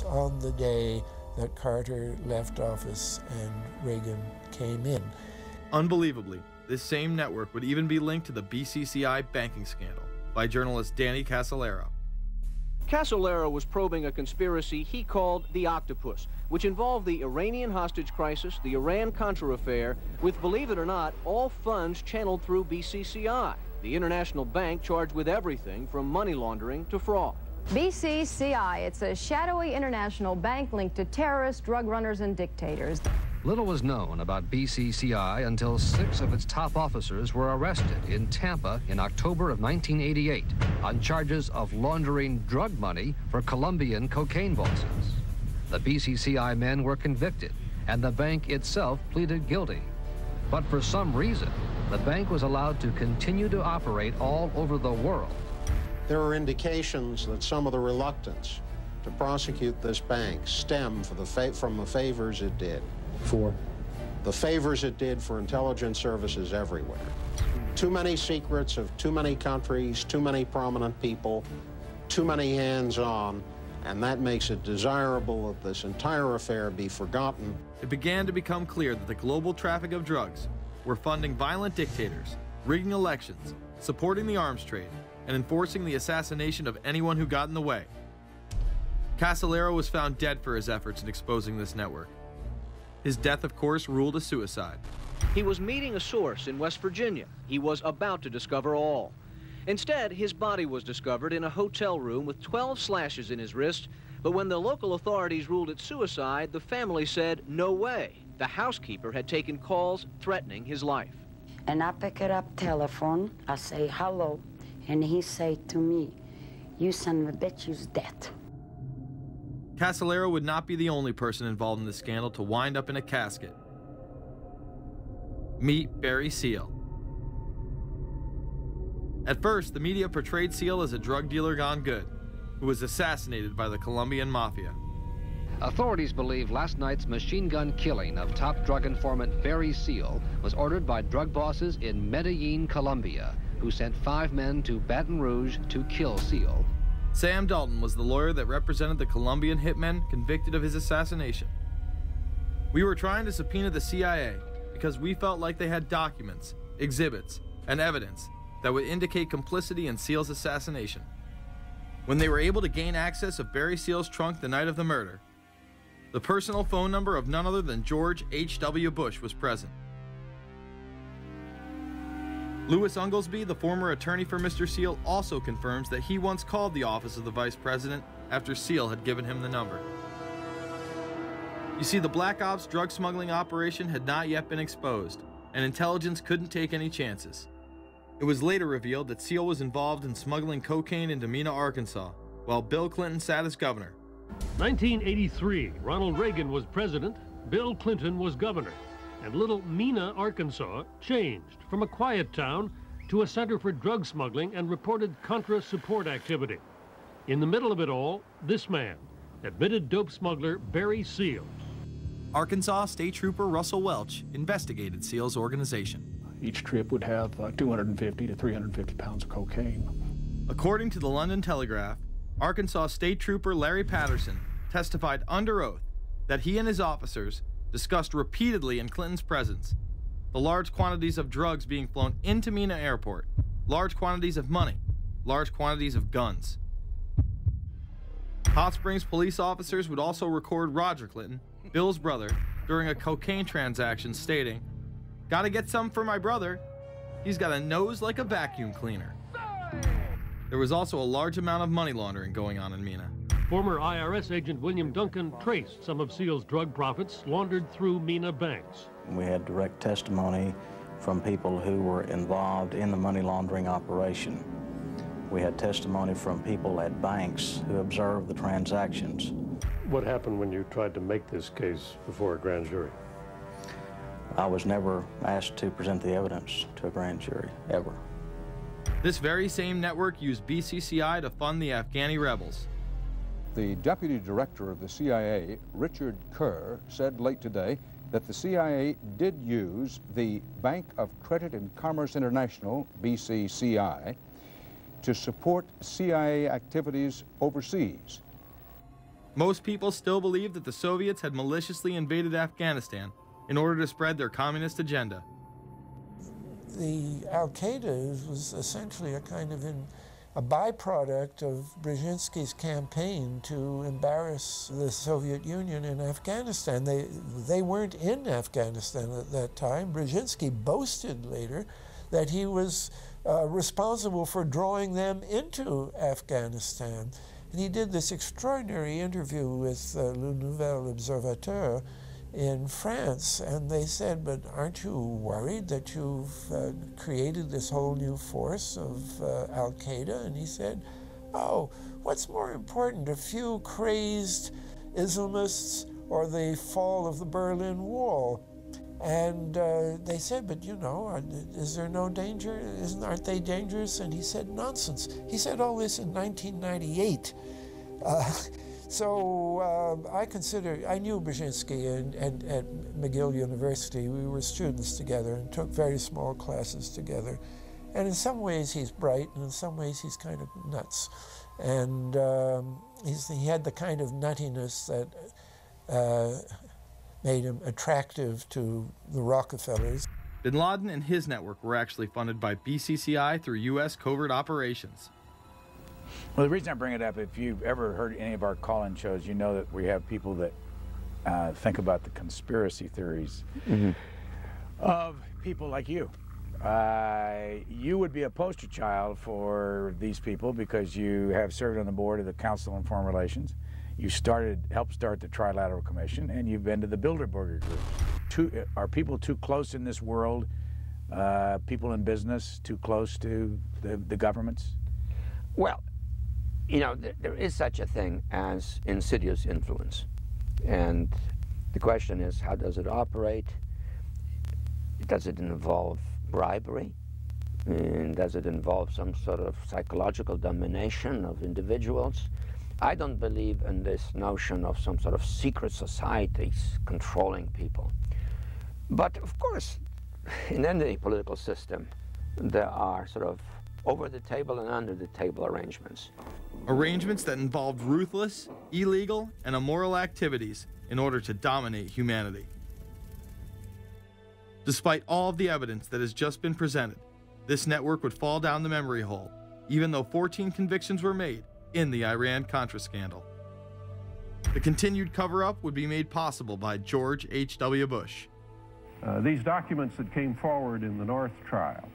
on the day that Carter left office and Reagan came in. Unbelievably, this same network would even be linked to the BCCI banking scandal by journalist Danny Casolaro. Casolaro was probing a conspiracy he called the Octopus, which involved the Iranian hostage crisis, the Iran-Contra affair, with, believe it or not, all funds channeled through BCCI, the international bank charged with everything from money laundering to fraud. BCCI, it's a shadowy international bank linked to terrorists, drug runners, and dictators. Little was known about BCCI until 6 of its top officers were arrested in Tampa in October of 1988 on charges of laundering drug money for Colombian cocaine bosses. The BCCI men were convicted, and the bank itself pleaded guilty. But for some reason, the bank was allowed to continue to operate all over the world. There are indications that some of the reluctance to prosecute this bank stem from the favors it did. For? The favors it did for intelligence services everywhere. Too many secrets of too many countries, too many prominent people, too many hands-on, and that makes it desirable that this entire affair be forgotten. It began to become clear that the global traffic of drugs were funding violent dictators, rigging elections, supporting the arms trade, and enforcing the assassination of anyone who got in the way. Casolaro was found dead for his efforts in exposing this network. His death, of course, ruled a suicide. He was meeting a source in West Virginia. He was about to discover all. Instead, his body was discovered in a hotel room with 12 slashes in his wrist, but when the local authorities ruled it suicide, the family said, no way. The housekeeper had taken calls threatening his life. And I pick it up telephone, I say hello, and he say to me, you son of a bitch, you's dead. Casolaro would not be the only person involved in the scandal to wind up in a casket. Meet Barry Seal. At first, the media portrayed Seal as a drug dealer gone good, who was assassinated by the Colombian mafia. Authorities believe last night's machine gun killing of top drug informant Barry Seal was ordered by drug bosses in Medellin, Colombia, who sent 5 men to Baton Rouge to kill Seal. Sam Dalton was the lawyer that represented the Colombian hitmen convicted of his assassination. We were trying to subpoena the CIA because we felt like they had documents, exhibits, and evidence that would indicate complicity in Seal's assassination. When they were able to gain access of Barry Seal's trunk the night of the murder, the personal phone number of none other than George H.W. Bush was present. Louis Unglesby, the former attorney for Mr. Seal, also confirms that he once called the office of the vice president after Seal had given him the number. You see, the Black Ops drug smuggling operation had not yet been exposed, and intelligence couldn't take any chances. It was later revealed that Seal was involved in smuggling cocaine into Mena, Arkansas, while Bill Clinton sat as governor. 1983, Ronald Reagan was president, Bill Clinton was governor, and little Mena, Arkansas changed from a quiet town to a center for drug smuggling and reported Contra support activity. In the middle of it all, this man, admitted dope smuggler Barry Seal. Arkansas State Trooper Russell Welch investigated Seal's organization. Each trip would have 250 to 350 pounds of cocaine. According to the London Telegraph, Arkansas State Trooper Larry Patterson testified under oath that he and his officers discussed repeatedly in Clinton's presence the large quantities of drugs being flown into Mena Airport, large quantities of money, large quantities of guns. Hot Springs police officers would also record Roger Clinton, Bill's brother, during a cocaine transaction stating, "Gotta get some for my brother. He's got a nose like a vacuum cleaner." There was also a large amount of money laundering going on in Mena. Former IRS agent William Duncan traced some of Seal's drug profits laundered through Mena banks. We had direct testimony from people who were involved in the money laundering operation. We had testimony from people at banks who observed the transactions. What happened when you tried to make this case before a grand jury? I was never asked to present the evidence to a grand jury, ever. This very same network used BCCI to fund the Afghani rebels. The deputy director of the CIA, Richard Kerr, said late today that the CIA did use the Bank of Credit and Commerce International, BCCI, to support CIA activities overseas. Most people still believe that the Soviets had maliciously invaded Afghanistan in order to spread their communist agenda. The Al-Qaeda was essentially a kind of a byproduct of Brzezinski's campaign to embarrass the Soviet Union in Afghanistan. They weren't in Afghanistan at that time. Brzezinski boasted later that he was responsible for drawing them into Afghanistan. And he did this extraordinary interview with Le Nouvel Observateur in France, and they said, but aren't you worried that you've created this whole new force of Al-Qaeda? And he said, oh, what's more important, a few crazed Islamists or the fall of the Berlin Wall? And they said, but you know, is there no danger? Aren't they dangerous? And he said, nonsense. He said all this in 1998. So I knew Brzezinski and at McGill University. We were students together and took very small classes together. And in some ways he's bright, and in some ways he's kind of nuts. And he had the kind of nuttiness that made him attractive to the Rockefellers. Bin Laden and his network were actually funded by BCCI through U.S. covert operations. Well, the reason I bring it up, if you've ever heard any of our call-in shows, you know that we have people that think about the conspiracy theories of people like you. You would be a poster child for these people because you have served on the board of the Council on Foreign Relations. You helped start the Trilateral Commission, and you've been to the Bilderberger Group. Are people too close in this world, people in business, too close to the governments? Well, you know, there is such a thing as insidious influence. And the question is, how does it operate? Does it involve bribery? And does it involve some sort of psychological domination of individuals? I don't believe in this notion of some sort of secret societies controlling people. But of course, in any political system, there are sort of over-the-table and under-the-table arrangements. Arrangements that involved ruthless, illegal, and immoral activities in order to dominate humanity. Despite all of the evidence that has just been presented, this network would fall down the memory hole, even though 14 convictions were made in the Iran-Contra scandal. The continued cover-up would be made possible by George H.W. Bush. These documents that came forward in the North trial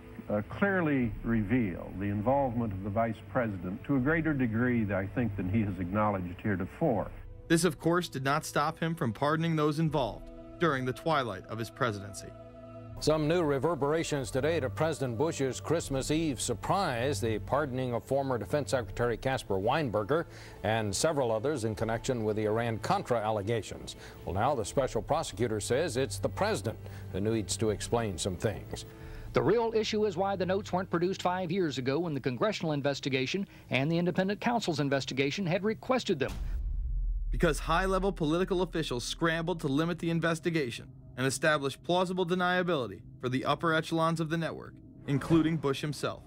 clearly reveal the involvement of the Vice President to a greater degree, I think, than he has acknowledged heretofore. This, of course, did not stop him from pardoning those involved during the twilight of his presidency. Some new reverberations today to President Bush's Christmas Eve surprise, the pardoning of former Defense Secretary Caspar Weinberger and several others in connection with the Iran-Contra allegations. Well, now the special prosecutor says it's the president who needs to explain some things. The real issue is why the notes weren't produced 5 years ago when the congressional investigation and the independent counsel's investigation had requested them. Because high-level political officials scrambled to limit the investigation and establish plausible deniability for the upper echelons of the network, including Bush himself.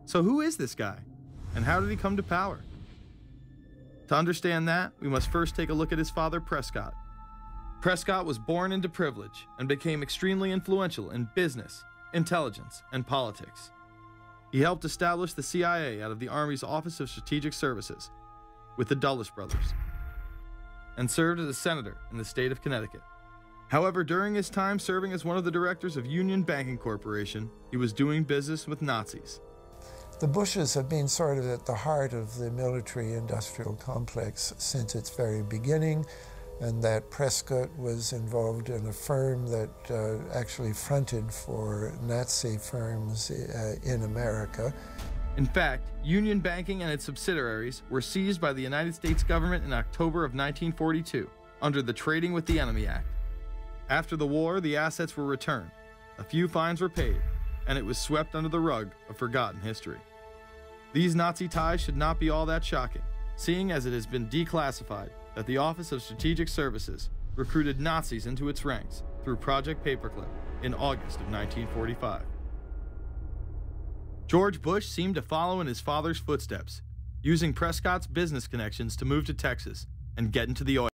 So who is this guy, and how did he come to power? To understand that, we must first take a look at his father, Prescott. Prescott was born into privilege and became extremely influential in business, intelligence, and politics. He helped establish the CIA out of the Army's Office of Strategic Services with the Dulles brothers, and served as a senator in the state of Connecticut. However, during his time serving as one of the directors of Union Banking Corporation, he was doing business with Nazis. The Bushes have been sort of at the heart of the military-industrial complex since its very beginning, and that Prescott was involved in a firm that actually fronted for Nazi firms in America. In fact, Union Banking and its subsidiaries were seized by the United States government in October of 1942 under the Trading with the Enemy Act. After the war, the assets were returned, a few fines were paid, and it was swept under the rug of forgotten history. These Nazi ties should not be all that shocking, seeing as it has been declassified that the Office of Strategic Services recruited Nazis into its ranks through Project Paperclip in August of 1945. George Bush seemed to follow in his father's footsteps, using Prescott's business connections to move to Texas and get into the oil.